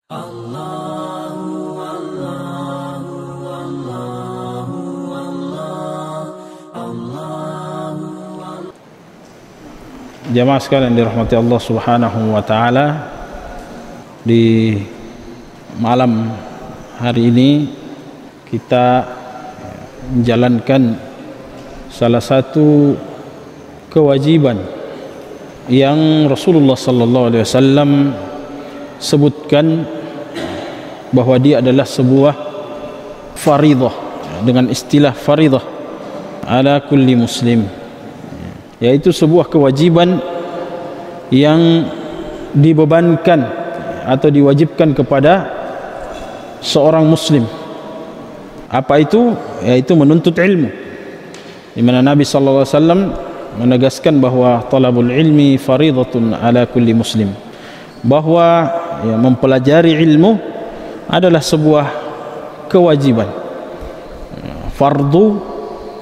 Jamaah sekalian dirahmati Allah Subhanahu wa taala, di malam hari ini kita menjalankan salah satu kewajiban yang Rasulullah sallallahu alaihi wasallam sebutkan bahwa dia adalah sebuah faridah, dengan istilah faridah ala kulli muslim, yaitu sebuah kewajiban yang dibebankan atau diwajibkan kepada seorang muslim. Apa itu? Yaitu menuntut ilmu, di mana Nabi sallallahu alaihi wasallam menegaskan bahwa talabul ilmi faridatun ala kulli muslim, bahwa mempelajari ilmu adalah sebuah kewajiban, fardu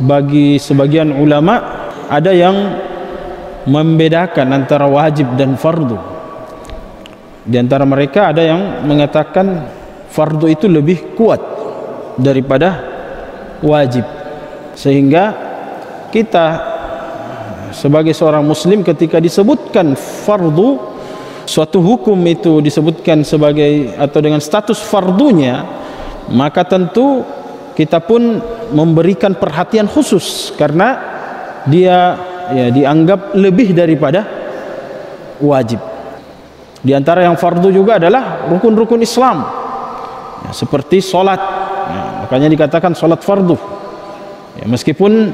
bagi sebagian ulama. Ada yang membedakan antara wajib dan fardu. Di antara mereka ada yang mengatakan fardu itu lebih kuat daripada wajib, sehingga kita sebagai seorang muslim ketika disebutkan fardu, suatu hukum itu disebutkan sebagai atau dengan status fardunya, maka tentu kita pun memberikan perhatian khusus karena dia dianggap lebih daripada wajib. Di antara yang fardu juga adalah rukun-rukun Islam, seperti solat. Makanya dikatakan solat fardu. Meskipun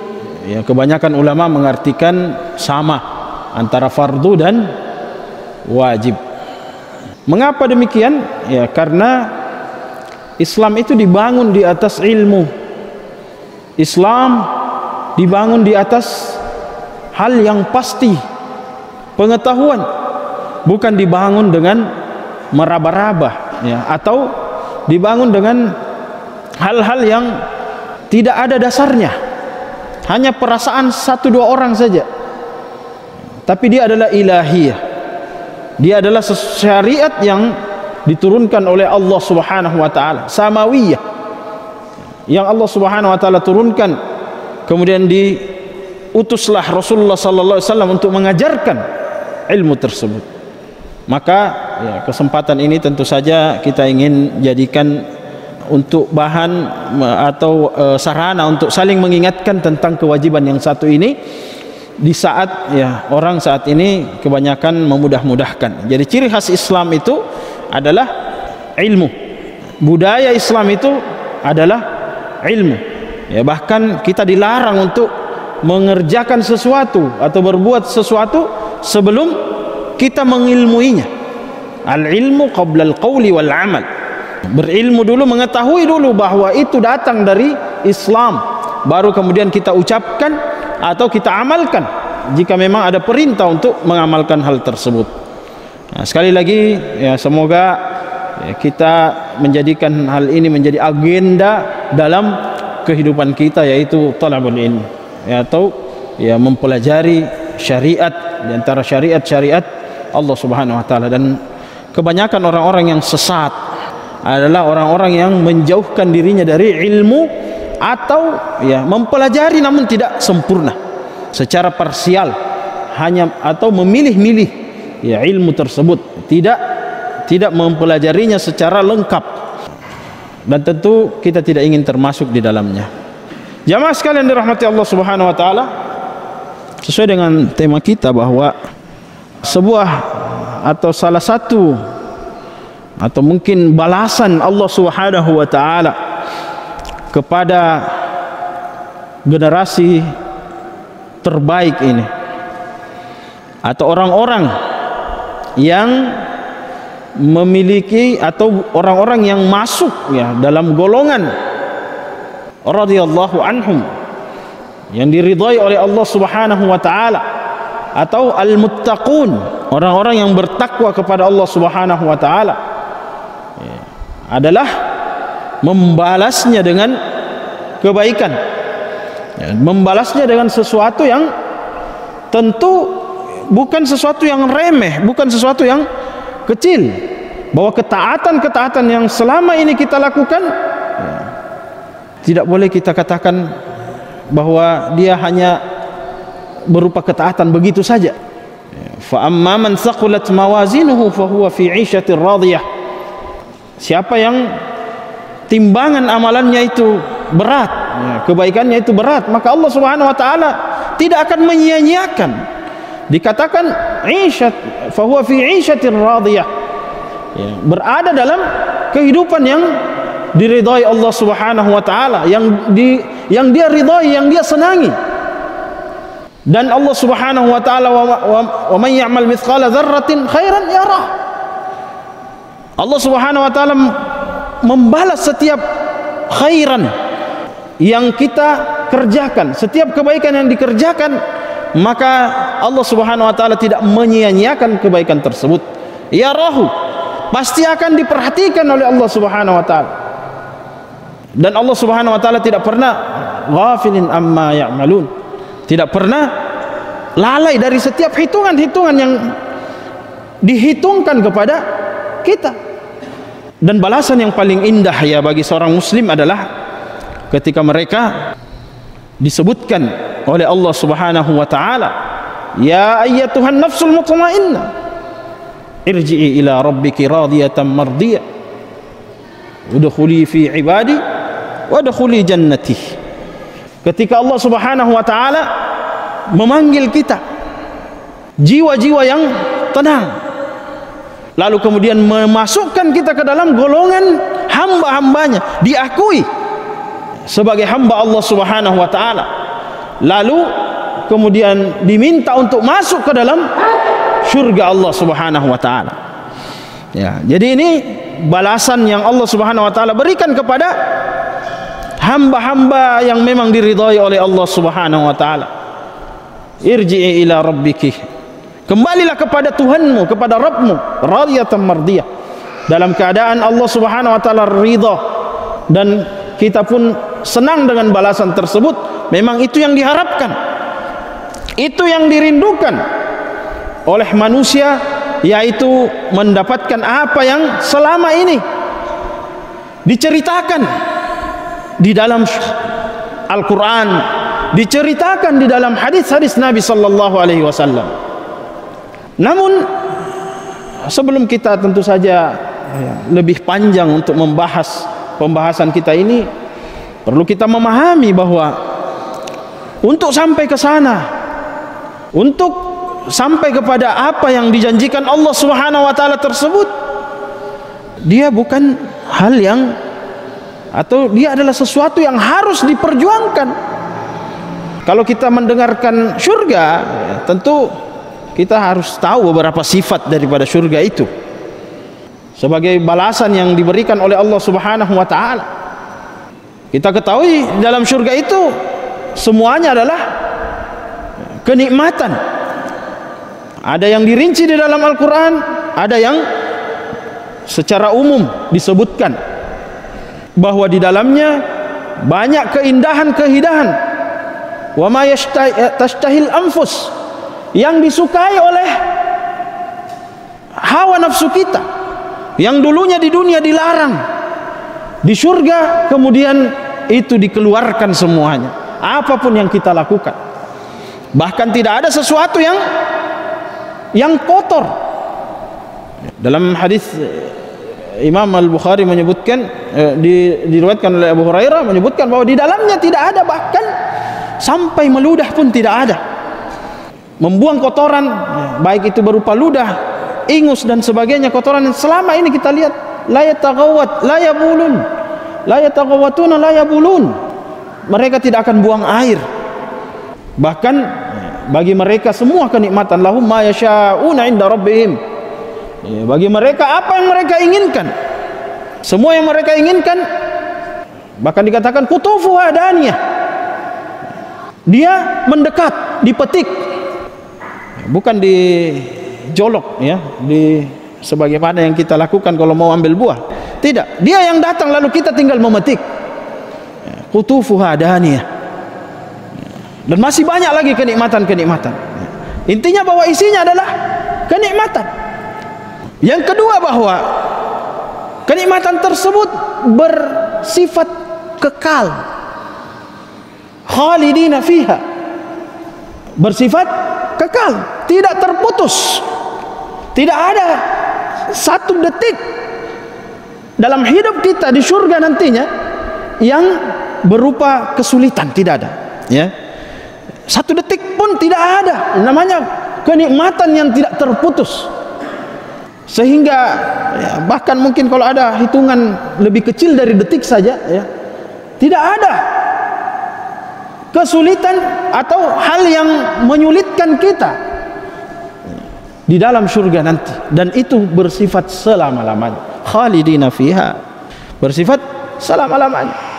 kebanyakan ulama mengartikan sama antara fardu dan wajib. Mengapa demikian? Karena Islam itu dibangun di atas ilmu. Islam dibangun di atas hal yang pasti, pengetahuan, bukan dibangun dengan meraba-raba, atau dibangun dengan hal-hal yang tidak ada dasarnya, hanya perasaan satu dua orang saja. Tapi dia adalah ilahiyah, dia adalah syariat yang diturunkan oleh Allah Subhanahu wa taala, samawiyah, yang Allah Subhanahu wa taala turunkan. Kemudian diutuslah Rasulullah sallallahu alaihi wasallam untuk mengajarkan ilmu tersebut. Maka kesempatan ini tentu saja kita ingin jadikan untuk bahan atau sarana untuk saling mengingatkan tentang kewajiban yang satu ini, di saat orang saat ini kebanyakan memudah-mudahkan. Jadi ciri khas Islam itu adalah ilmu. Budaya Islam itu adalah ilmu. Bahkan kita dilarang untuk mengerjakan sesuatu atau berbuat sesuatu sebelum kita mengilmuinya. Al-ilmu qabla al-qawli wal amal. Berilmu dulu, mengetahui dulu bahwa itu datang dari Islam, baru kemudian kita ucapkan atau kita amalkan jika memang ada perintah untuk mengamalkan hal tersebut. Sekali lagi semoga kita menjadikan hal ini menjadi agenda dalam kehidupan kita, yaitu talabul ilmi, atau mempelajari syariat, di antara syariat-syariat Allah Subhanahu wa taala. Dan kebanyakan orang-orang yang sesat adalah orang-orang yang menjauhkan dirinya dari ilmu, atau mempelajari namun tidak sempurna, secara parsial, hanya atau memilih-milih ilmu tersebut, tidak mempelajarinya secara lengkap. Dan tentu kita tidak ingin termasuk di dalamnya. Jamaah sekalian dirahmati Allah Subhanahu wa taala, sesuai dengan tema kita bahwa sebuah atau salah satu atau mungkin balasan Allah Subhanahu wa taala kepada generasi terbaik ini, atau orang-orang yang memiliki atau orang-orang yang masuk dalam golongan radhiyallahu anhum, yang diridhai oleh Allah Subhanahu wa taala, atau al-muttaqun, orang-orang yang bertakwa kepada Allah Subhanahu wa taala, adalah membalasnya dengan kebaikan, membalasnya dengan sesuatu yang tentu bukan sesuatu yang remeh, bukan sesuatu yang kecil, bahwa ketaatan-ketaatan yang selama ini kita lakukan tidak boleh kita katakan bahwa dia hanya berupa ketaatan begitu saja. Fa amma man thaqulat mawazinuhu fa huwa fi 'ishatir radiyah. Siapa yang timbangan amalannya itu berat, kebaikannya itu berat, maka Allah Subhanahu wa taala tidak akan menyia-nyiakan. Dikatakan 'ishat fa huwa fi 'ishatir radiyah. Berada dalam kehidupan yang diridhai Allah Subhanahu wa taala, yang dia ridhai, yang dia senangi. Dan Allah Subhanahu wa taala wa man ya'mal mithqala dzarratin khairan yarah. Allah Subhanahu wa taala membalas setiap khairan yang kita kerjakan, setiap kebaikan yang dikerjakan, maka Allah Subhanahu wa taala tidak menyia-nyiakan kebaikan tersebut. Yarahu, pasti akan diperhatikan oleh Allah Subhanahu wa taala. Dan Allah Subhanahu wa taala tidak pernah ghafilin amma ya'malun, tidak pernah lalai dari setiap hitungan-hitungan yang dihitungkan kepada kita. Dan balasan yang paling indah ya bagi seorang muslim adalah ketika mereka disebutkan oleh Allah Subhanahu wa taala, ya ayyatuhan nafsul mutmainnah irji'i ila rabbiki radiyatan mardiyah udkhuli fi ibadi wadkhuli jannati. Ketika Allah Subhanahu wa taala memanggil kita, jiwa-jiwa yang tenang, lalu kemudian memasukkan kita ke dalam golongan hamba-hambanya, diakui sebagai hamba Allah Subhanahu wa taala, lalu kemudian diminta untuk masuk ke dalam surga Allah Subhanahu wa taala. Ya, jadi ini balasan yang Allah Subhanahu wa taala berikan kepada hamba-hamba yang memang diridhai oleh Allah Subhanahu wa taala. Irji'i ila rabbiki, kembalilah kepada Tuhanmu, kepada Rabbmu, radiyatan mardiyah, dalam keadaan Allah Subhanahu wa taala ridha, dan kita pun senang dengan balasan tersebut. Memang itu yang diharapkan, itu yang dirindukan oleh manusia, yaitu mendapatkan apa yang selama ini diceritakan di dalam Al-Quran, diceritakan di dalam hadis-hadis Nabi sallallahu alaihi wasallam. Namun sebelum kita tentu saja lebih panjang untuk membahas pembahasan kita ini, perlu kita memahami bahwa untuk sampai ke sana, untuk sampai kepada apa yang dijanjikan Allah Subhanahu wa taala tersebut, dia bukan hal yang, atau dia adalah sesuatu yang harus diperjuangkan. Kalau kita mendengarkan surga, tentu kita harus tahu beberapa sifat daripada surga itu sebagai balasan yang diberikan oleh Allah Subhanahu wa taala. Kita ketahui dalam surga itu semuanya adalah kenikmatan. Ada yang dirinci di dalam Al-Quran, ada yang secara umum disebutkan bahwa di dalamnya banyak keindahan-keindahan. Wa ma tashtahil anfus, yang disukai oleh hawa nafsu kita, yang dulunya di dunia dilarang, di surga kemudian itu dikeluarkan semuanya, apapun yang kita lakukan. Bahkan tidak ada sesuatu yang kotor. Dalam hadis Imam Al-Bukhari menyebutkan, diriwayatkan oleh Abu Hurairah, menyebutkan bahwa di dalamnya tidak ada, bahkan sampai meludah pun tidak ada, membuang kotoran, baik itu berupa ludah, ingus dan sebagainya, kotoran yang selama ini kita lihat, la yataghawwat la yabulun, la yataghawwatuna la yabulun, mereka tidak akan buang air. Bahkan bagi mereka semua kenikmatan, lahum ma yasha'una 'inda rabbihim, bagi mereka apa yang mereka inginkan, semua yang mereka inginkan. Bahkan dikatakan kutufuha daniyah, dia mendekat, dipetik, bukan dijolok ya, di sebagaimana yang kita lakukan kalau mau ambil buah. Tidak, dia yang datang lalu kita tinggal memetik. Kutufuha daniyah. Dan masih banyak lagi kenikmatan-kenikmatan. Intinya bahwa isinya adalah kenikmatan. Yang kedua, bahwa kenikmatan tersebut bersifat kekal, khalidina fiha, bersifat kekal, tidak terputus. Tidak ada satu detik dalam hidup kita di surga nantinya yang berupa kesulitan, tidak ada, ya. Satu detik pun tidak ada, namanya kenikmatan yang tidak terputus. Sehingga ya, bahkan mungkin kalau ada hitungan lebih kecil dari detik saja, ya, tidak ada kesulitan atau hal yang menyulitkan kita di dalam surga nanti, dan itu bersifat selama-lamanya, khalidina fiha, bersifat selama-lamanya.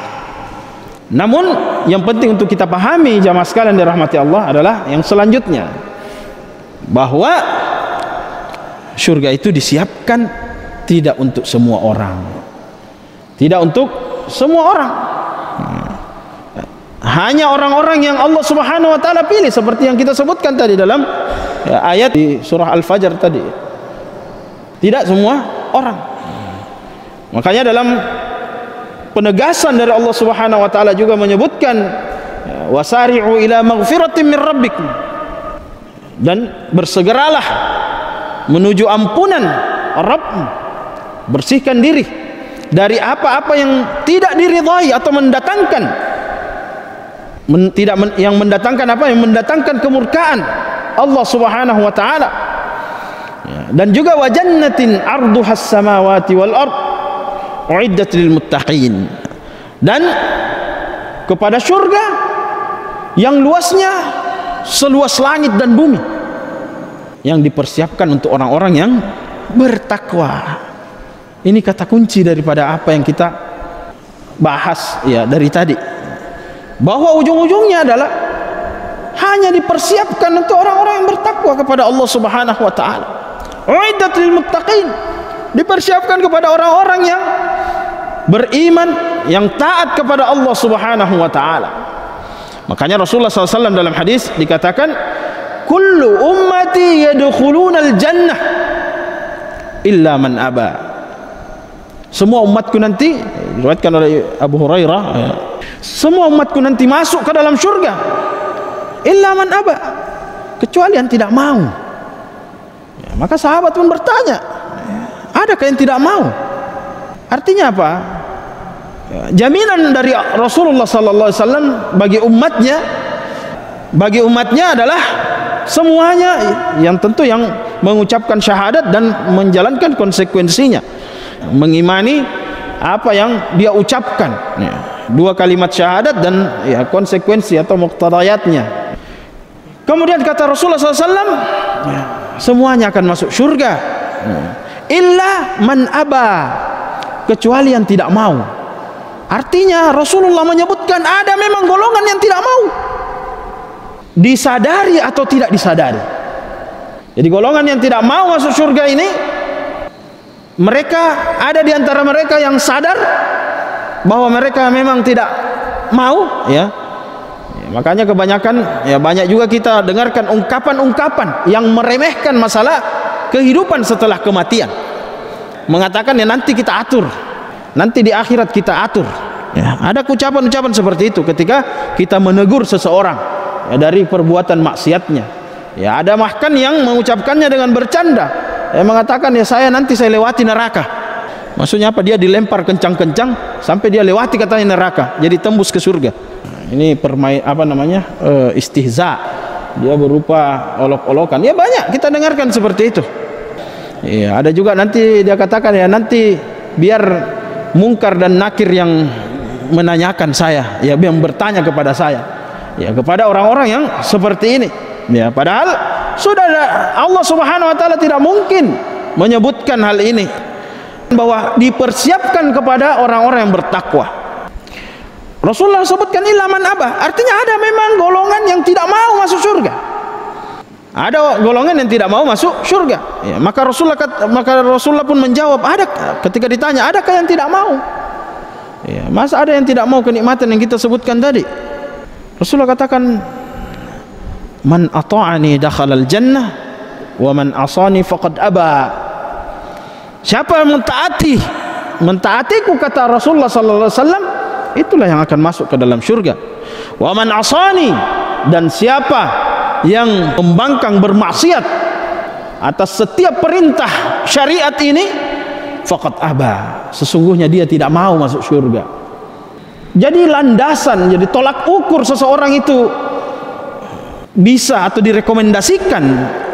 Namun yang penting untuk kita pahami jamaah sekalian dirahmati Allah adalah yang selanjutnya, bahwa surga itu disiapkan tidak untuk semua orang, tidak untuk semua orang, hanya orang-orang yang Allah Subhanahu wa taala pilih, seperti yang kita sebutkan tadi dalam ayat di surah Al-Fajr tadi. Tidak semua orang. Makanya dalam penegasan dari Allah Subhanahu wa taala juga menyebutkan wasari'u ila maghfiratin min rabbikum, dan bersegeralah menuju ampunan Rabb, bersihkan diri dari apa-apa yang tidak diridhai atau mendatangkan yang mendatangkan apa, yang mendatangkan kemurkaan Allah Subhanahu wa taala. Dan juga wa jannatin arduhas samawati wal ard uiddat lil muttaqin, dan kepada surga yang luasnya seluas langit dan bumi, yang dipersiapkan untuk orang-orang yang bertakwa. Ini kata kunci daripada apa yang kita bahas ya dari tadi, bahwa ujung-ujungnya adalah hanya dipersiapkan untuk orang-orang yang bertakwa kepada Allah Subhanahu wa taala. Uiddat lil muttaqin, dipersiapkan kepada orang-orang yang beriman, yang taat kepada Allah Subhanahu wa taala. Makanya Rasulullah SAW dalam hadis dikatakan, kullu ummati yadkhuluna al-jannah illa man aba. Semua umatku nanti, diriwayatkan oleh Abu Hurairah, semua umatku nanti masuk ke dalam surga illa man aba, kecuali yang tidak mau. Ya, maka sahabat pun bertanya, adakah yang tidak mau? Artinya apa? Jaminan dari Rasulullah sallallahu alaihi wasallam bagi umatnya adalah semuanya yang tentu yang mengucapkan syahadat dan menjalankan konsekuensinya, mengimani apa yang dia ucapkan, ya, 2 kalimat syahadat dan ya konsekuensi atau muqtadayatnya. Kemudian kata Rasulullah SAW, ya, semuanya akan masuk surga, illa man aba, kecuali yang tidak mau. Artinya Rasulullah menyebutkan ada memang golongan yang tidak mau, disadari atau tidak disadari. Jadi golongan yang tidak mau masuk surga ini, mereka ada di antara mereka yang sadar bahwa mereka memang tidak mau, ya. Makanya kebanyakan, ya banyak juga kita dengarkan ungkapan-ungkapan yang meremehkan masalah kehidupan setelah kematian, mengatakan ya nanti kita atur, nanti di akhirat kita atur, ya. Ada ucapan-ucapan seperti itu ketika kita menegur seseorang, ya, dari perbuatan maksiatnya, ya. Ada bahkan yang mengucapkannya dengan bercanda, ya, mengatakan ya saya nanti saya lewati neraka. Maksudnya apa? Dia dilempar kencang-kencang sampai dia lewati katanya neraka, jadi tembus ke surga. Ini istihza, dia berupa olok-olokan. Ya banyak kita dengarkan seperti itu. Ya, ada juga nanti dia katakan ya nanti biar mungkar dan nakir yang menanyakan saya, ya yang bertanya kepada saya, ya kepada orang-orang yang seperti ini. Ya padahal sudah Allah Subhanahu wa taala tidak mungkin menyebutkan hal ini, bahwa dipersiapkan kepada orang-orang yang bertakwa. Rasulullah sebutkan illa man aba, artinya ada memang golongan yang tidak mau masuk surga. Ada golongan yang tidak mau masuk surga. Ya, maka Rasulullah pun menjawab, ada, ketika ditanya, adakah yang tidak mau? Ya, masa ada yang tidak mau kenikmatan yang kita sebutkan tadi? Rasulullah katakan, man ata'ani dakhalal jannah wa man asani faqad aba. Siapa yang mentaati mentaatiku, kata Rasulullah sallallahu alaihi wasallam, itulah yang akan masuk ke dalam syurga. Wa man asani, dan siapa yang membangkang bermaksiat atas setiap perintah syariat ini, faqad aba, sesungguhnya dia tidak mau masuk syurga. Jadi landasan, jadi tolak ukur seseorang itu bisa atau direkomendasikan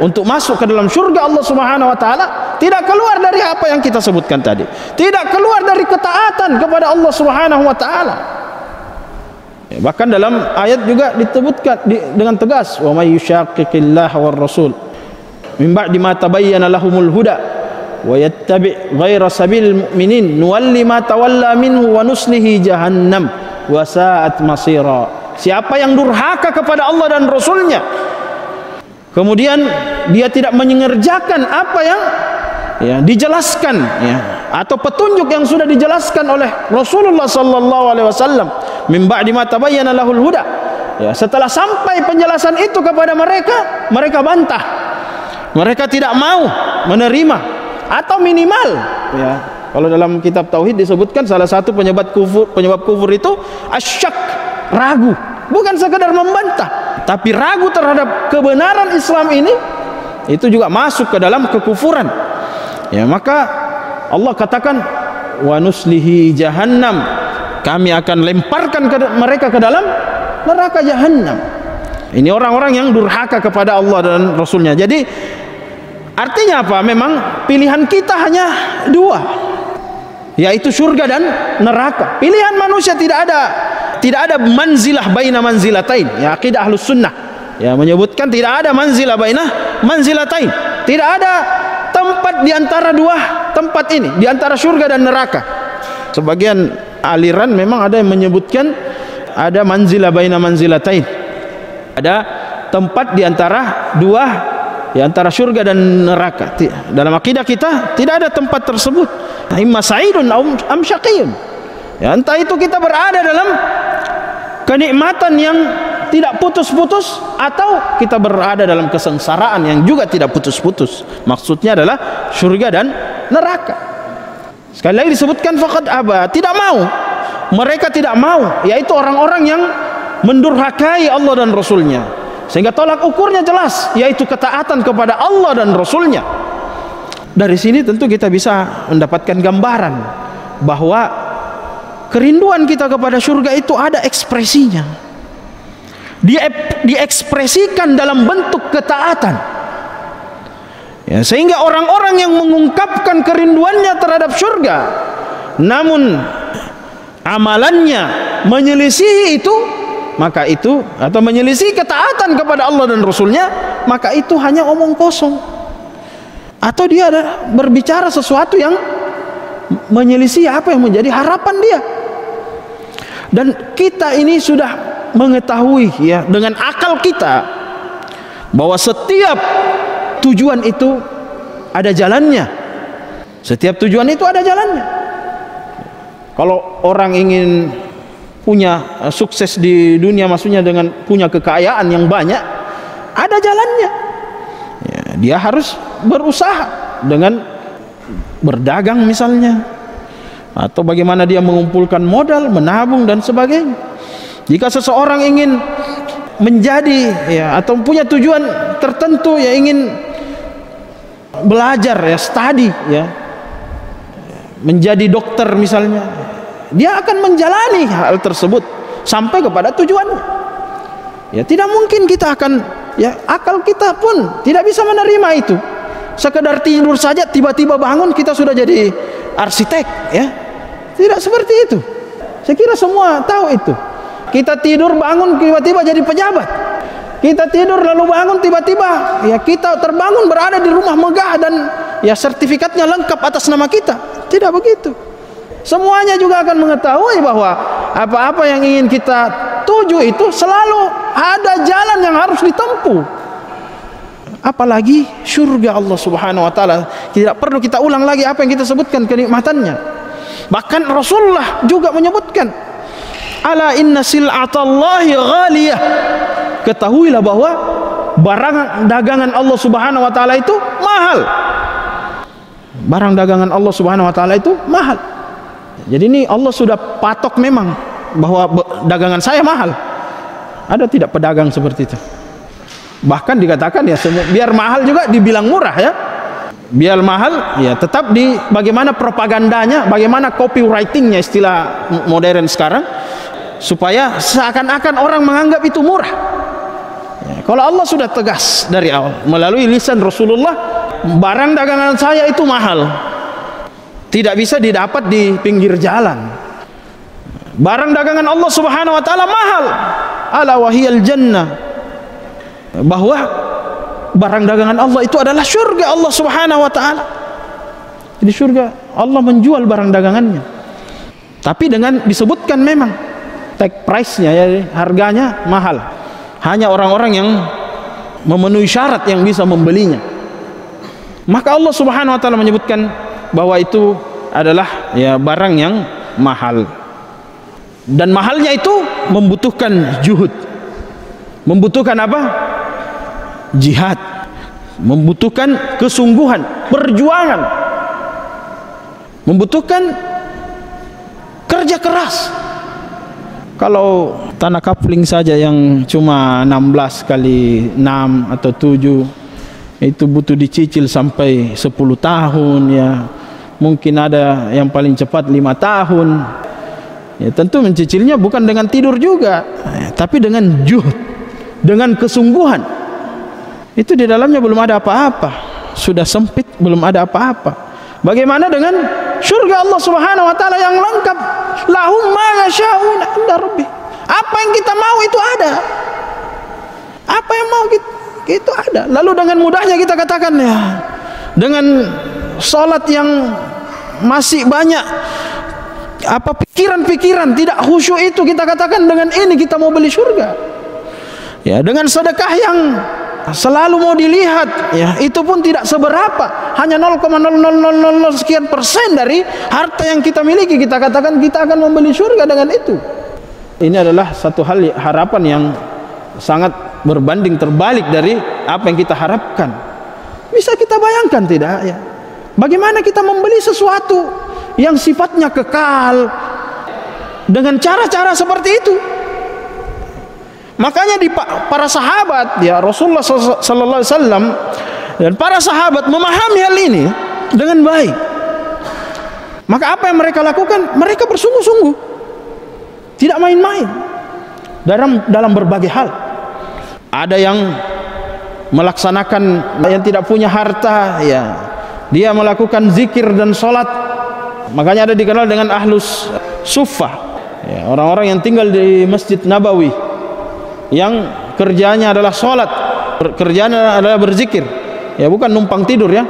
untuk masuk ke dalam surga Allah Subhanahu wa taala, tidak keluar dari apa yang kita sebutkan tadi, tidak keluar dari ketaatan kepada Allah Subhanahu wa taala. Bahkan dalam ayat juga disebutkan dengan tegas, wa may yushaqiqillaha war rasul min ba'di ma tabayyana lahumul huda wa yattabi' ghaira sabilil mu'minin nuwalli ma tawalla minhu wa nuslihi jahannam wa sa'at masira. Siapa yang durhaka kepada Allah dan Rasulnya, kemudian dia tidak mengerjakan apa yang dijelaskan atau petunjuk yang sudah dijelaskan oleh Rasulullah sallallahu alaihi wasallam, min ba'di ma tabayyana lahul huda, setelah sampai penjelasan itu kepada mereka, mereka bantah, mereka tidak mau menerima, atau minimal kalau dalam kitab tauhid disebutkan salah satu penyebab kufur itu asyak, ragu, bukan sekedar membantah, tapi ragu terhadap kebenaran Islam ini, itu juga masuk ke dalam kekufuran. Maka Allah katakan wa nuslihi jahannam, kami akan lemparkan mereka ke dalam neraka jahannam. Ini orang-orang yang durhaka kepada Allah dan Rasulnya. Jadi artinya apa? Memang pilihan kita hanya dua, yaitu surga dan neraka. Pilihan manusia tidak ada manzilah baina manzilatain. Akidah Ahlus Sunnah menyebutkan tidak ada manzilah baina manzilatain. Tidak ada tempat di antara dua tempat ini, di antara surga dan neraka. Sebagian aliran memang ada yang menyebutkan ada manzilah baina manzilatain. Ada tempat di antara dua, di antara surga dan neraka. Dalam akidah kita tidak ada tempat tersebut. Imma sa'idun am syaqiyun. Entah itu kita berada dalam kenikmatan yang tidak putus-putus, atau kita berada dalam kesengsaraan yang juga tidak putus-putus. Maksudnya adalah surga dan neraka. Sekali lagi disebutkan faqad aba, tidak mau. Mereka tidak mau, yaitu orang-orang yang mendurhakai Allah dan Rasulnya. Sehingga tolak ukurnya jelas, yaitu ketaatan kepada Allah dan Rasulnya. Dari sini tentu kita bisa mendapatkan gambaran bahwa kerinduan kita kepada surga itu ada ekspresinya. Dia diekspresikan dalam bentuk ketaatan. Sehingga orang-orang yang mengungkapkan kerinduannya terhadap surga, namun amalannya menyelisihi itu, maka itu, atau menyelisih ketaatan kepada Allah dan Rasulnya, maka itu hanya omong kosong, atau dia ada berbicara sesuatu yang menyelisih apa yang menjadi harapan dia. Dan kita ini sudah mengetahui dengan akal kita bahwa setiap tujuan itu ada jalannya. Setiap tujuan itu ada jalannya. Kalau orang ingin punya sukses di dunia, maksudnya dengan punya kekayaan yang banyak, ada jalannya. Dia harus berusaha dengan berdagang misalnya, atau bagaimana dia mengumpulkan modal, menabung dan sebagainya. Jika seseorang ingin menjadi atau punya tujuan tertentu, ingin belajar study menjadi dokter misalnya, dia akan menjalani hal tersebut sampai kepada tujuannya. Tidak mungkin kita akan akal kita pun tidak bisa menerima itu. Sekedar tidur saja tiba-tiba bangun kita sudah jadi arsitek, tidak seperti itu. Saya kira semua tahu itu. Kita tidur bangun tiba-tiba jadi pejabat. Kita tidur lalu bangun tiba-tiba kita terbangun berada di rumah megah dan sertifikatnya lengkap atas nama kita. Tidak begitu. Semuanya juga akan mengetahui bahwa apa-apa yang ingin kita tuju itu selalu ada jalan yang harus ditempuh. Apalagi surga Allah Subhanahu wa taala, tidak perlu kita ulang lagi apa yang kita sebutkan kenikmatannya. Bahkan Rasulullah juga menyebutkan, ala inna sil'atallahi ghaliyah, ketahuilah bahwa barang dagangan Allah Subhanahu wa taala itu mahal. Barang dagangan Allah Subhanahu wa taala itu mahal. Jadi ini Allah sudah patok memang bahwa dagangan saya mahal. Ada tidak pedagang seperti itu? Bahkan dikatakan ya biar mahal juga dibilang murah ya. Biar mahal ya tetap di bagaimana propagandanya, bagaimana copywritingnya istilah modern sekarang, supaya seakan-akan orang menganggap itu murah ya. Kalau Allah sudah tegas dari awal melalui lisan Rasulullah, barang dagangan saya itu mahal, tidak bisa didapat di pinggir jalan. Barang dagangan Allah Subhanahu wa taala mahal, ala wahiyal jannah, bahwa barang dagangan Allah itu adalah surga Allah Subhanahu wa taala. Jadi surga Allah menjual barang dagangannya. Tapi dengan disebutkan memang tag price-nya ya, harganya mahal. Hanya orang-orang yang memenuhi syarat yang bisa membelinya. Maka Allah Subhanahu wa taala menyebutkan bahwa itu adalah ya barang yang mahal. Dan mahalnya itu membutuhkan juhud. Membutuhkan apa? Jihad, membutuhkan kesungguhan, perjuangan, membutuhkan kerja keras. Kalau tanah kapling saja yang cuma 16 kali 6 atau 7 itu butuh dicicil sampai 10 tahun ya. Mungkin ada yang paling cepat 5 tahun. Ya, tentu mencicilnya bukan dengan tidur juga, tapi dengan juhud, dengan kesungguhan. Itu di dalamnya belum ada apa-apa, sudah sempit, belum ada apa-apa. Bagaimana dengan surga Allah Subhanahu wa taala yang lengkap? Lahum ma yasha'una 'inda rabbih. Apa yang kita mau itu ada. Apa yang mau kita itu ada. Lalu dengan mudahnya kita katakan ya, dengan salat yang masih banyak apa pikiran-pikiran tidak khusyuk itu kita katakan dengan ini kita mau beli surga. Ya, dengan sedekah yang selalu mau dilihat ya, itu pun tidak seberapa, hanya 0,0000 sekian persen dari harta yang kita miliki, kita katakan kita akan membeli surga dengan itu. Ini adalah satu hal harapan yang sangat berbanding terbalik dari apa yang kita harapkan. Bisa kita bayangkan tidak ya, bagaimana kita membeli sesuatu yang sifatnya kekal dengan cara-cara seperti itu. Makanya di para sahabat ya, Rasulullah sallallahu alaihi wasallam dan para sahabat memahami hal ini dengan baik. Maka apa yang mereka lakukan? Mereka bersungguh-sungguh, tidak main-main dalam berbagai hal. Ada yang melaksanakan yang tidak punya harta ya, dia melakukan zikir dan sholat. Makanya ada dikenal dengan ahlus suffah ya, orang-orang yang tinggal di Masjid Nabawi, yang kerjanya adalah sholat, kerjanya adalah berzikir ya, bukan numpang tidur ya,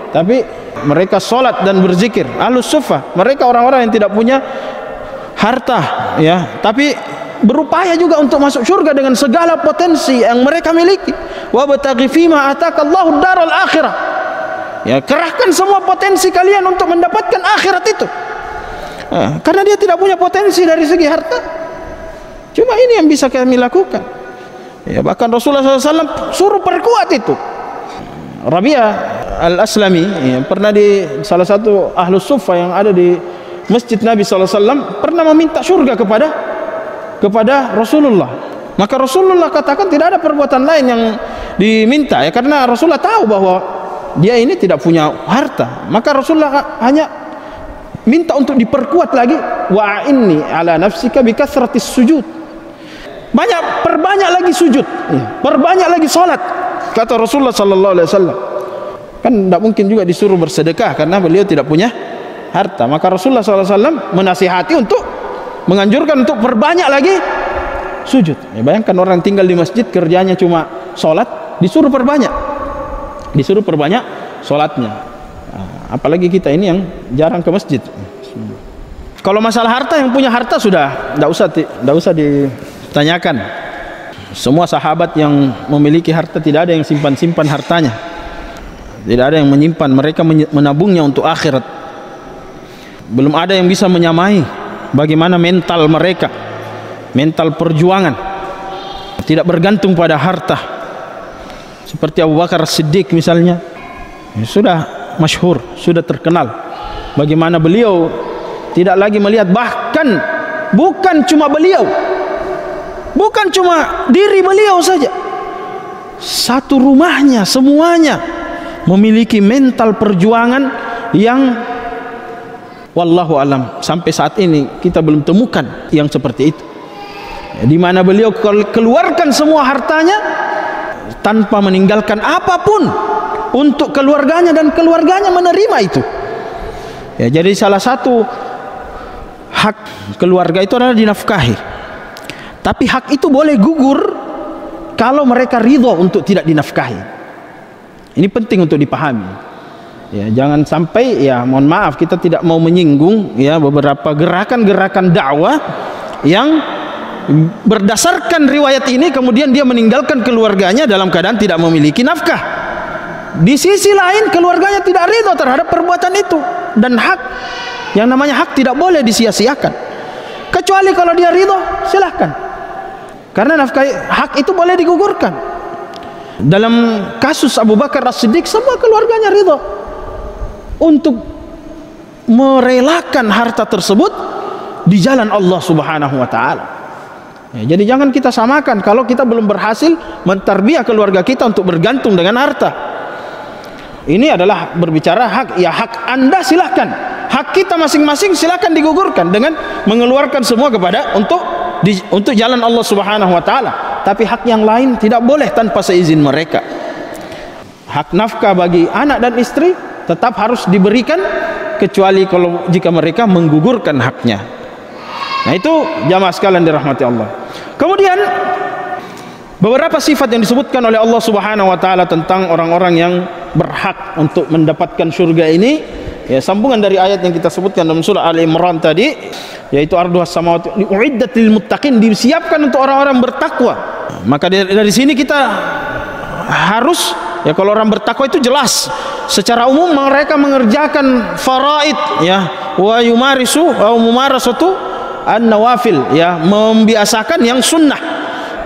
tapi mereka sholat dan berzikir. Ahlus suffah, mereka orang-orang yang tidak punya harta ya, tapi berupaya juga untuk masuk surga dengan segala potensi yang mereka miliki. Wa bataghi fima atakallahu daral akhirah ya, kerahkan semua potensi kalian untuk mendapatkan akhirat itu karena dia tidak punya potensi dari segi harta. Cuma ini yang bisa kami lakukan ya, bahkan Rasulullah SAW suruh perkuat itu. Rabi'ah al-Aslami ya, pernah di salah satu ahlus suffah yang ada di Masjid Nabi SAW pernah meminta surga kepada Rasulullah. Maka Rasulullah katakan tidak ada perbuatan lain yang diminta ya, karena Rasulullah tahu bahwa dia ini tidak punya harta. Maka Rasulullah hanya minta untuk diperkuat lagi, wa inni ala nafsika bi kathratis sujud. Perbanyak lagi sujud, perbanyak lagi salat, kata Rasulullah sallallahu alaihi wasallam. Kan tidak mungkin juga disuruh bersedekah karena beliau tidak punya harta. Maka Rasulullah sallallahu alaihi wasallam menasihati untuk menganjurkan untuk perbanyak lagi sujud. Ya, bayangkan orang tinggal di masjid kerjanya cuma salat, disuruh perbanyak salatnya. Apalagi kita ini yang jarang ke masjid. Kalau masalah harta, yang punya harta sudah tidak usah ditanyakan. Semua sahabat yang memiliki harta tidak ada yang simpan-simpan hartanya, tidak ada yang menyimpan, mereka menabungnya untuk akhirat. Belum ada yang bisa menyamai bagaimana mental mereka, mental perjuangan, tidak bergantung pada harta. Seperti Abu Bakar Siddiq misalnya, sudah masyhur, sudah terkenal bagaimana beliau tidak lagi melihat, bahkan bukan cuma beliau, bukan cuma diri beliau saja, satu rumahnya semuanya memiliki mental perjuangan yang wallahu alam sampai saat ini kita belum temukan yang seperti itu, di mana beliau keluarkan semua hartanya tanpa meninggalkan apapun untuk keluarganya, dan keluarganya menerima itu. Ya, jadi salah satu hak keluarga itu adalah dinafkahi, tapi hak itu boleh gugur kalau mereka ridho untuk tidak dinafkahi. Ini penting untuk dipahami. Ya, jangan sampai, ya mohon maaf, kita tidak mau menyinggung ya beberapa gerakan-gerakan dakwah yang berdasarkan riwayat ini kemudian dia meninggalkan keluarganya dalam keadaan tidak memiliki nafkah. Di sisi lain keluarganya tidak ridho terhadap perbuatan itu, dan hak yang namanya hak tidak boleh disia-siakan, kecuali kalau dia ridho silahkan, karena nafkah hak itu boleh digugurkan. Dalam kasus Abu Bakar As-Siddiq, semua keluarganya ridho untuk merelakan harta tersebut di jalan Allah Subhanahu wa taala. Ya, jadi jangan kita samakan kalau kita belum berhasil mentarbiyah keluarga kita untuk bergantung dengan harta. Ini adalah berbicara hak, ya hak Anda silahkan, hak kita masing-masing silahkan digugurkan dengan mengeluarkan semua kepada untuk jalan Allah Subhanahu wa taala. Tapi hak yang lain tidak boleh tanpa seizin mereka. Hak nafkah bagi anak dan istri tetap harus diberikan, kecuali kalau jika mereka menggugurkan haknya. Nah, itu jamaah sekalian dirahmati Allah. Kemudian beberapa sifat yang disebutkan oleh Allah Subhanahu wa taala tentang orang-orang yang berhak untuk mendapatkan surga ini, ya sambungan dari ayat yang kita sebutkan dalam surah Ali Imran tadi, yaitu arduhas samawati uiddat lil muttaqin, disiapkan untuk orang-orang bertakwa. Maka dari sini kita harus, ya kalau orang bertakwa itu jelas secara umum mereka mengerjakan faraid, ya wa yumarisu wa mumarasatu an-nawafil, ya membiasakan yang sunnah,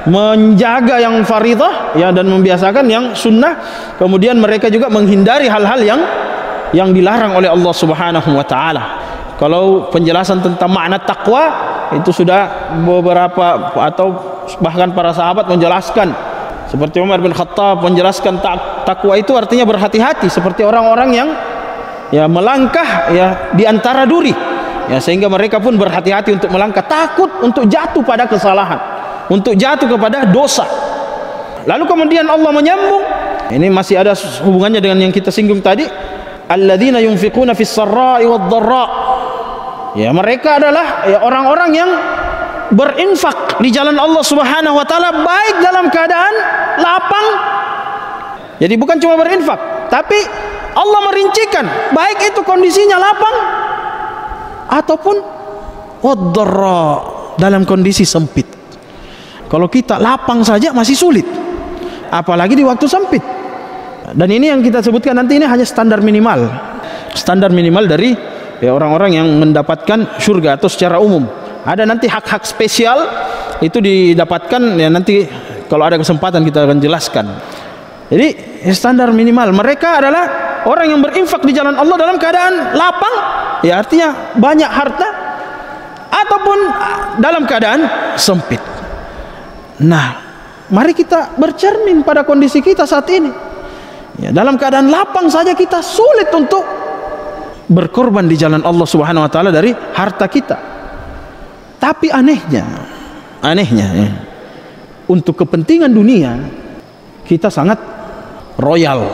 menjaga yang faridah, ya dan membiasakan yang sunnah. Kemudian mereka juga menghindari hal-hal yang dilarang oleh Allah Subhanahu wa taala. Kalau penjelasan tentang makna takwa itu sudah beberapa atau bahkan para sahabat menjelaskan, seperti Umar bin Khattab menjelaskan takwa itu artinya berhati-hati, seperti orang-orang yang ya melangkah ya di antara duri, ya sehingga mereka pun berhati-hati untuk melangkah, takut untuk jatuh pada kesalahan, untuk jatuh kepada dosa. Lalu kemudian Allah menyambung, ini masih ada hubungannya dengan yang kita singgung tadi, alladzina yunfiquna fis sarra'i wad dharra. Ya, mereka adalah ya orang-orang yang berinfak di jalan Allah Subhanahu wa taala baik dalam keadaan lapang. Jadi bukan cuma berinfak, tapi Allah merincikan baik itu kondisinya lapang ataupun wad-dharra, dalam kondisi sempit. Kalau kita lapang saja masih sulit, apalagi di waktu sempit. Dan ini yang kita sebutkan nanti ini hanya standar minimal dari ya orang-orang yang mendapatkan surga atau secara umum. Ada nanti hak-hak spesial itu didapatkan ya nanti kalau ada kesempatan kita akan jelaskan. Jadi standar minimal mereka adalah orang yang berinfak di jalan Allah dalam keadaan lapang, ya artinya banyak harta, ataupun dalam keadaan sempit. Nah, mari kita bercermin pada kondisi kita saat ini. Ya, dalam keadaan lapang saja kita sulit untuk berkorban di jalan Allah Subhanahu wa taala dari harta kita. Tapi anehnya ya, untuk kepentingan dunia kita sangat royal.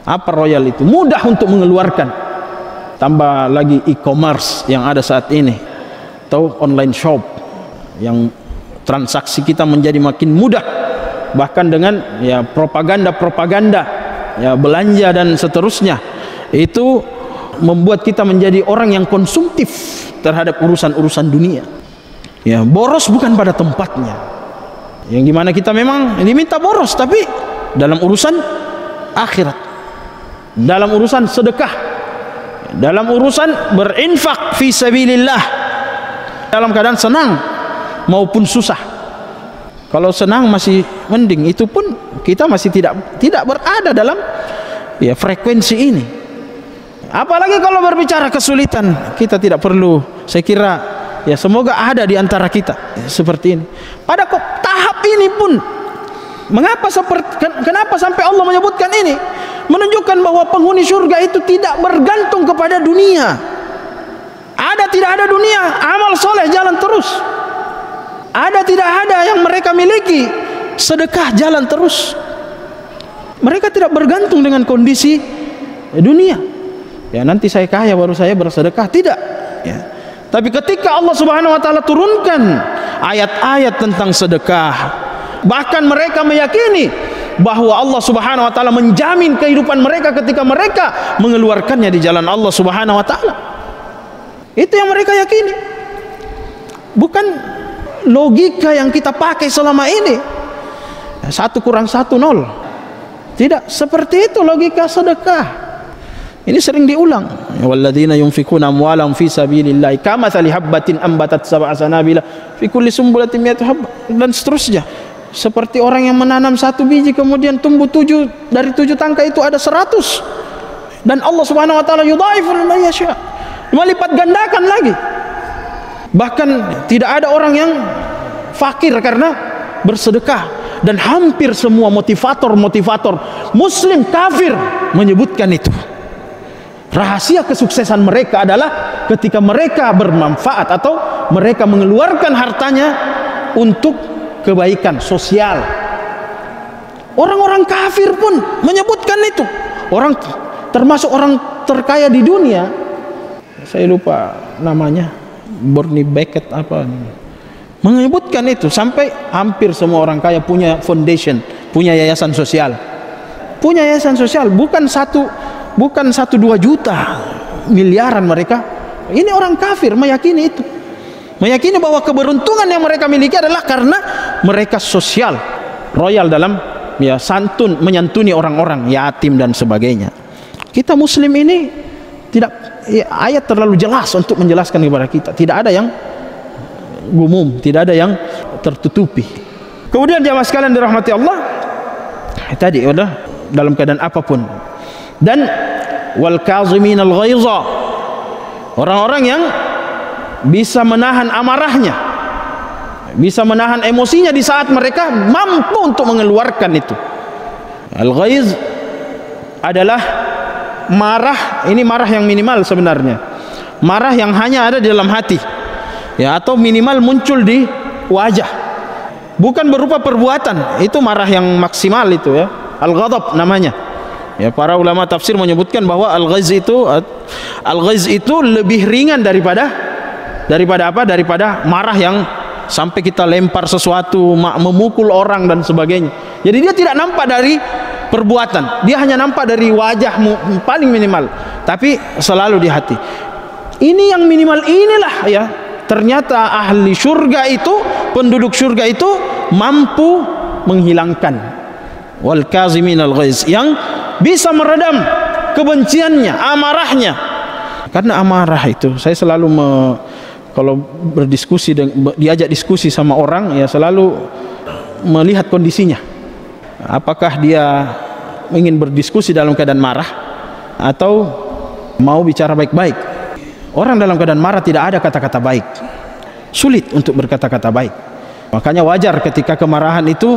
Apa royal itu? Mudah untuk mengeluarkan. Tambah lagi e-commerce yang ada saat ini, atau online shop yang transaksi kita menjadi makin mudah, bahkan dengan ya propaganda ya belanja dan seterusnya. Itu membuat kita menjadi orang yang konsumtif terhadap urusan-urusan dunia. Ya, boros bukan pada tempatnya. Yang dimana kita memang diminta boros, tapi dalam urusan akhirat, dalam urusan sedekah, dalam urusan berinfak fi sabilillah, dalam keadaan senang maupun susah. Kalau senang masih mending, itu pun kita masih tidak berada dalam ya frekuensi ini. Apalagi kalau berbicara kesulitan, kita tidak perlu, saya kira ya semoga ada di antara kita seperti ini. Pada tahap ini pun, kenapa sampai Allah menyebutkan ini? Menunjukkan bahwa penghuni surga itu tidak bergantung kepada dunia. Ada tidak ada dunia, amal soleh jalan terus. Ada tidak ada yang mereka miliki, sedekah jalan terus. Mereka tidak bergantung dengan kondisi dunia. Ya nanti saya kaya baru saya bersedekah, tidak. Ya. Tapi ketika Allah Subhanahu wa taala turunkan ayat-ayat tentang sedekah, bahkan mereka meyakini bahwa Allah Subhanahu wa taala menjamin kehidupan mereka ketika mereka mengeluarkannya di jalan Allah Subhanahu wa taala. Itu yang mereka yakini. Bukan logika yang kita pakai selama ini. 1 kurang 1 0. Tidak seperti itu logika sedekah. Ini sering diulang. Walladzina yunfikuna amwalahum fi sabilillah kamathali habbatin ambatat sab'a sanabila fi kulli sumbulatin mi'atu habbah, dan seterusnya. Seperti orang yang menanam 1 biji kemudian tumbuh 7, dari 7 tangkai itu ada 100. Dan Allah Subhanahu wa taala yudhaifu liman yasha, melipat gandakan lagi. Bahkan tidak ada orang yang fakir karena bersedekah. Dan hampir semua motivator muslim kafir menyebutkan itu. Rahasia kesuksesan mereka adalah ketika mereka bermanfaat atau mereka mengeluarkan hartanya untuk kebaikan sosial. Orang-orang kafir pun menyebutkan itu. Orang termasuk orang terkaya di dunia, saya lupa namanya, Bernie Beckett apa, menyebutkan itu. Sampai hampir semua orang kaya punya foundation, punya yayasan sosial. Punya yayasan sosial, bukan 1-2 juta, miliaran mereka. Ini orang kafir meyakini itu. Meyakini bahwa keberuntungan yang mereka miliki adalah karena mereka sosial, royal dalam ya santun, menyantuni orang-orang yatim dan sebagainya. Kita muslim ini tidak, ya, ayat terlalu jelas untuk menjelaskan kepada kita. Tidak ada yang gumum, tidak ada yang tertutupi. Kemudian jamaah sekalian dirahmati Allah, tadi udah dalam keadaan apapun. Dan wal kaziminal ghaiza, orang-orang yang bisa menahan amarahnya, bisa menahan emosinya di saat mereka mampu untuk mengeluarkan itu. Al-ghaiz adalah marah, ini marah yang minimal sebenarnya. Marah yang hanya ada di dalam hati. Ya, atau minimal muncul di wajah, bukan berupa perbuatan. Itu marah yang maksimal itu ya, al-ghadab namanya. Ya, para ulama tafsir menyebutkan bahwa al-ghaiz itu lebih ringan daripada apa? Daripada marah yang sampai kita lempar sesuatu, memukul orang dan sebagainya. Jadi dia tidak nampak dari perbuatan, dia hanya nampak dari wajahmu paling minimal, tapi selalu di hati. Ini yang minimal inilah ya. Ternyata ahli surga itu, penduduk surga itu mampu menghilangkan wal kaziminal ghaiz, yang bisa meredam kebenciannya, amarahnya. Karena amarah itu, saya selalu kalau berdiskusi diajak diskusi sama orang ya, selalu melihat kondisinya. Apakah dia ingin berdiskusi dalam keadaan marah atau mau bicara baik-baik. Orang dalam keadaan marah tidak ada kata-kata baik, sulit untuk berkata-kata baik. Makanya wajar ketika kemarahan itu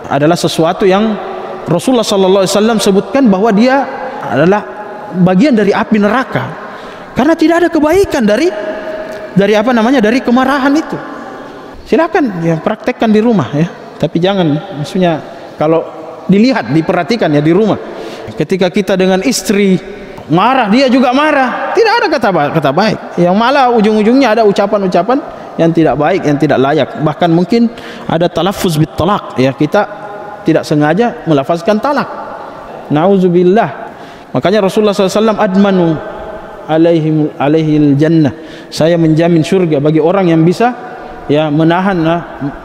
adalah sesuatu yang Rasulullah SAW sebutkan bahwa dia adalah bagian dari api neraka, karena tidak ada kebaikan dari apa namanya, dari kemarahan itu. Silakan ya praktekkan di rumah ya, tapi jangan, maksudnya kalau dilihat, diperhatikan ya di rumah. Ketika kita dengan istri marah, dia juga marah, tidak ada kata baik, yang malah ujung-ujungnya ada ucapan-ucapan yang tidak baik, yang tidak layak. Bahkan mungkin ada talaffuz bit talaq ya, kita tidak sengaja melafazkan talak, nauzubillah. Makanya Rasulullah SAW admanu alaihil jannah, saya menjamin surga bagi orang yang bisa ya menahan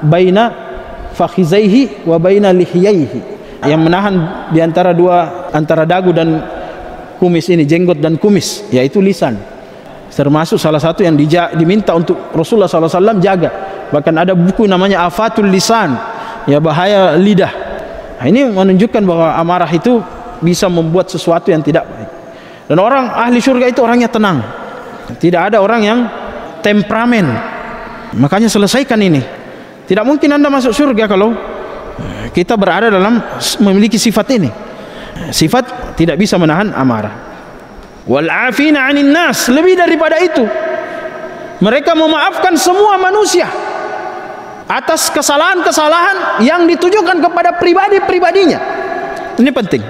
baina fakhizaihi wa baina lihiyaihi, yang menahan di antara antara dagu dan kumis ini, jenggot dan kumis, yaitu lisan. Termasuk salah satu yang diminta untuk Rasulullah SAW jaga. Bahkan ada buku namanya Afatul Lisan, ya bahaya lidah. Nah, ini menunjukkan bahwa amarah itu bisa membuat sesuatu yang tidak baik. Dan orang ahli surga itu orangnya tenang. Tidak ada orang yang temperamen. Makanya selesaikan ini. Tidak mungkin Anda masuk surga kalau kita berada dalam memiliki sifat ini. Sifat tidak bisa menahan amarah. Wal 'afina 'anil nas, lebih daripada itu. Mereka memaafkan semua manusia atas kesalahan-kesalahan yang ditujukan kepada pribadi-pribadinya. Ini penting.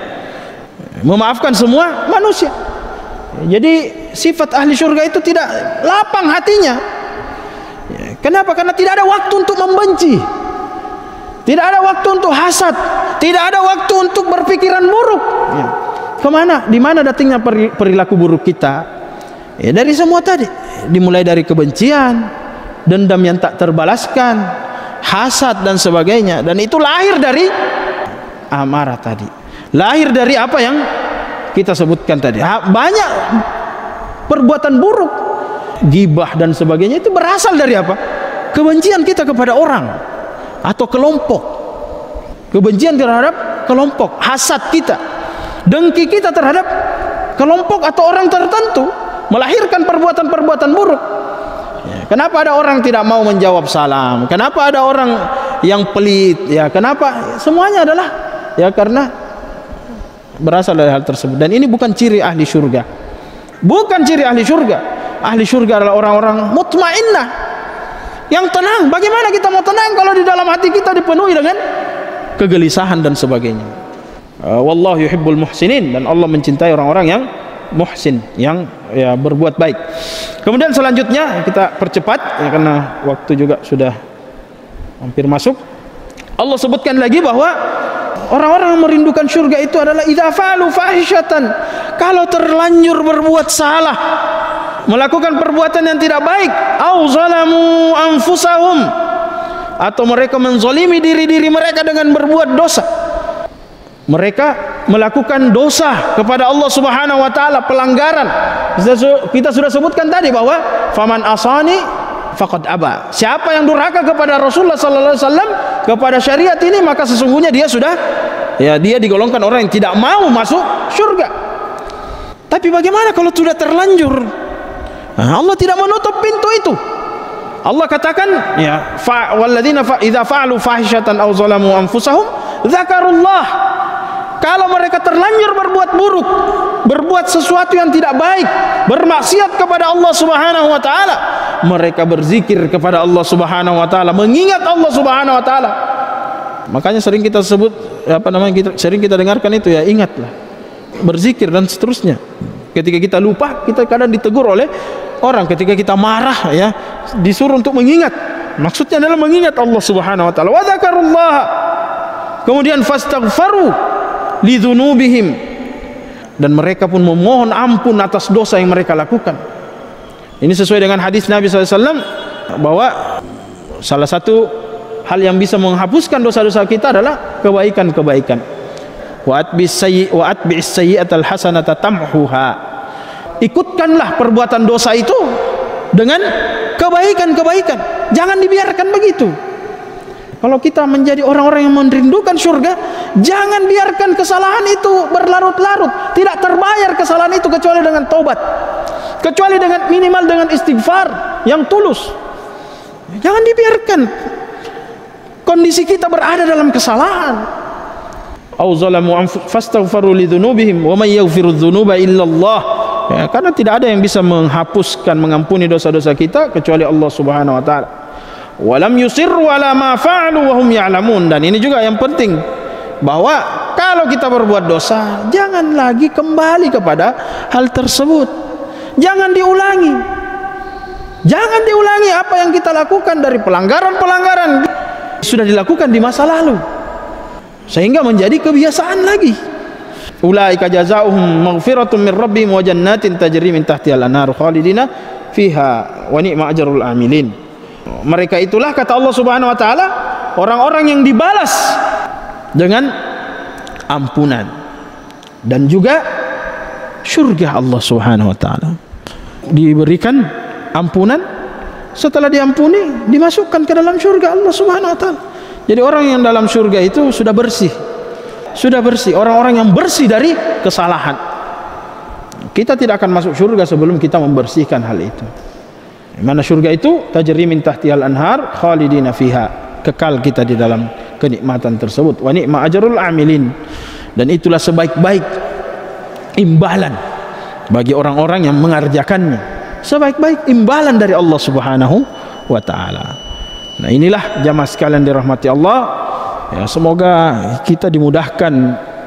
Memaafkan semua manusia. Jadi sifat ahli surga itu tidak lapang hatinya. Kenapa? Karena tidak ada waktu untuk membenci, tidak ada waktu untuk hasad, tidak ada waktu untuk berpikiran buruk. Kemana? Di mana datangnya perilaku buruk kita? Dari semua tadi, dimulai dari kebencian, dendam yang tak terbalaskan, hasad dan sebagainya. Dan itu lahir dari amarah tadi, lahir dari apa yang kita sebutkan tadi. Banyak perbuatan buruk, gibah dan sebagainya, itu berasal dari apa? Kebencian kita kepada orang atau kelompok, kebencian terhadap kelompok, hasad kita, dengki kita terhadap kelompok atau orang tertentu, melahirkan perbuatan-perbuatan buruk. Kenapa ada orang tidak mau menjawab salam? Kenapa ada orang yang pelit? Kenapa? Semuanya adalah karena berasal dari hal tersebut. Dan ini bukan ciri ahli surga. Bukan ciri ahli surga. Ahli surga adalah orang-orang mutmainnah, yang tenang. Bagaimana kita mau tenang kalau di dalam hati kita dipenuhi dengan kegelisahan dan sebagainya? Wallahu yuhibbul muhsinin, dan Allah mencintai orang-orang yang muhsin, yang berbuat baik. Kemudian selanjutnya kita percepat karena waktu juga sudah hampir masuk. Allah sebutkan lagi bahwa orang-orang yang merindukan surga itu adalah idza fa'alu fahishatan, kalau terlanjur berbuat salah, melakukan perbuatan yang tidak baik, au zalamu anfusahum, atau mereka menzalimi diri-diri mereka dengan berbuat dosa. Mereka melakukan dosa kepada Allah Subhanahu wa taala, pelanggaran. Kita sudah sebutkan tadi bahwa faman asani faqad aba. Siapa yang durhaka kepada Rasulullah sallallahu alaihi wasallam, kepada syariat ini, maka sesungguhnya dia sudah dia digolongkan orang yang tidak mau masuk surga. Tapi bagaimana kalau sudah terlanjur? Allah tidak menutup pintu itu. Allah katakan walladzina idza fa'alu fahishatan aw zalamu anfusahum dzakarullah. Kalau mereka terlanjur berbuat buruk, berbuat sesuatu yang tidak baik, bermaksiat kepada Allah Subhanahu wa taala, mereka berzikir kepada Allah Subhanahu wa taala, mengingat Allah Subhanahu wa taala. Makanya sering kita sebut sering kita dengarkan itu, ingatlah, berzikir dan seterusnya. Ketika kita lupa, kita kadang ditegur oleh orang. Ketika kita marah, disuruh untuk mengingat. Maksudnya adalah mengingat Allah Subhanahu wa taala. Wa dzakarullah. Kemudian fastaghfaru lidzunubihim, dan mereka pun memohon ampun atas dosa yang mereka lakukan. Ini sesuai dengan hadis Nabi SAW bahwa salah satu hal yang bisa menghapuskan dosa-dosa kita adalah kebaikan-kebaikan. Wa atbi'is sayyi'atal hasanata tamhuha. Ikutkanlah perbuatan dosa itu dengan kebaikan-kebaikan. Jangan dibiarkan begitu. Kalau kita menjadi orang-orang yang merindukan surga, jangan biarkan kesalahan itu berlarut-larut. Tidak terbayar kesalahan itu kecuali dengan taubat, kecuali dengan minimal dengan istighfar yang tulus. Jangan dibiarkan kondisi kita berada dalam kesalahan. Au zalamu fastaghfiru lidzunubihim wa may yaghfiru dzunuba illallah. Karena tidak ada yang bisa menghapuskan, mengampuni dosa-dosa kita kecuali Allah Subhanahu wa taala. Walam yusirru ala ma fa'alu wa hum ya'lamun. Dan ini juga yang penting, bahwa kalau kita berbuat dosa, jangan lagi kembali kepada hal tersebut. Jangan diulangi. Jangan diulangi apa yang kita lakukan dari pelanggaran-pelanggaran sudah dilakukan di masa lalu, sehingga menjadi kebiasaan lagi. Ulaika jazaohum maghfiratun min rabbihim wa jannatin tajri min tahtiha al-anhar khalidina fiha wa ni'ma ajrul amilin. Mereka itulah, kata Allah Subhanahu wa taala, orang-orang yang dibalas dengan ampunan dan juga surga Allah Subhanahu wa taala. Diberikan ampunan, setelah diampuni dimasukkan ke dalam surga Allah Subhanahu wa taala. Jadi orang yang dalam surga itu sudah bersih. Sudah bersih, orang-orang yang bersih dari kesalahan. Kita tidak akan masuk surga sebelum kita membersihkan hal itu. Mana surga itu? Tajri min tahtihal anhar khalidina fiha, kekal kita di dalam kenikmatan tersebut. Wa ni'ma ajrul amilin, dan itulah sebaik-baik imbalan bagi orang-orang yang mengerjakannya. Sebaik-baik imbalan dari Allah Subhanahu wa taala. Nah, inilah jamaah sekalian dirahmati Allah. Ya, semoga kita dimudahkan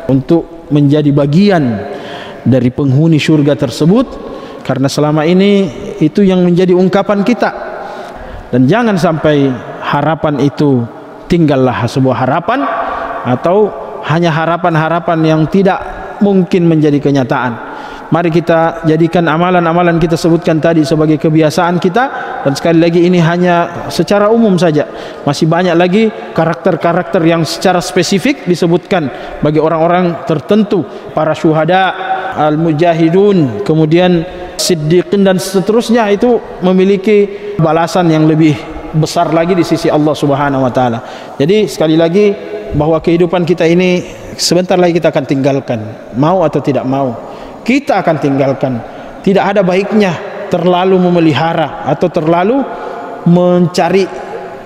untuk menjadi bagian dari penghuni surga tersebut, karena selama ini itu yang menjadi ungkapan kita. Dan jangan sampai harapan itu tinggallah sebuah harapan, atau hanya harapan-harapan yang tidak mungkin menjadi kenyataan. Mari kita jadikan amalan-amalan kita sebutkan tadi sebagai kebiasaan kita. Dan sekali lagi, ini hanya secara umum saja. Masih banyak lagi karakter-karakter yang secara spesifik disebutkan bagi orang-orang tertentu, para syuhada, al-mujahidun, kemudian siddiqin dan seterusnya, itu memiliki balasan yang lebih besar lagi di sisi Allah Subhanahu wa taala. Jadi sekali lagi, bahwa kehidupan kita ini sebentar lagi kita akan tinggalkan, mau atau tidak mau kita akan tinggalkan. Tidak ada baiknya terlalu memelihara atau terlalu mencari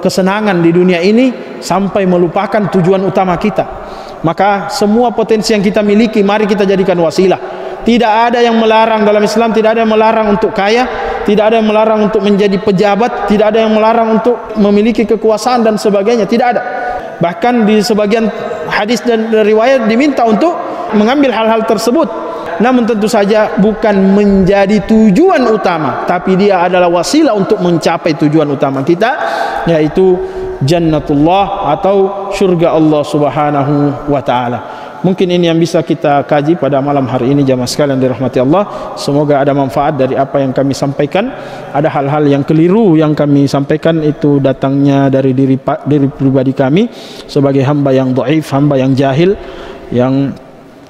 kesenangan di dunia ini sampai melupakan tujuan utama kita. Maka semua potensi yang kita miliki, mari kita jadikan wasilah. Tidak ada yang melarang dalam Islam, tidak ada yang melarang untuk kaya, tidak ada yang melarang untuk menjadi pejabat, tidak ada yang melarang untuk memiliki kekuasaan dan sebagainya, tidak ada. Bahkan di sebagian hadis dan riwayat diminta untuk mengambil hal-hal tersebut. Namun tentu saja bukan menjadi tujuan utama, tapi dia adalah wasilah untuk mencapai tujuan utama kita, yaitu jannatullah atau surga Allah Subhanahu wa taala. Mungkin ini yang bisa kita kaji pada malam hari ini, jamaah sekalian dirahmati Allah. Semoga ada manfaat dari apa yang kami sampaikan. Ada hal-hal yang keliru yang kami sampaikan, itu datangnya dari diri pribadi kami sebagai hamba yang dhaif, hamba yang jahil, yang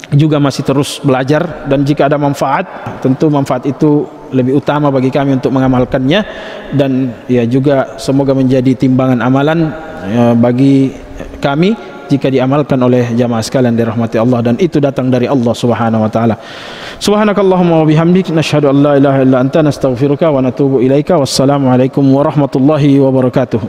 juga masih terus belajar. Dan jika ada manfaat, tentu manfaat itu lebih utama bagi kami untuk mengamalkannya. Dan ya juga semoga menjadi timbangan amalan ya, bagi kami jika diamalkan oleh jamaah sekalian dirahmati Allah, dan itu datang dari Allah Subhanahu wa taala. Subhanakallahumma wa bihamdik, nasyhadu an la ilaha illa anta, nastaghfiruka wa natubu ilaika. Wassalamu alaikum warahmatullahi wabarakatuh.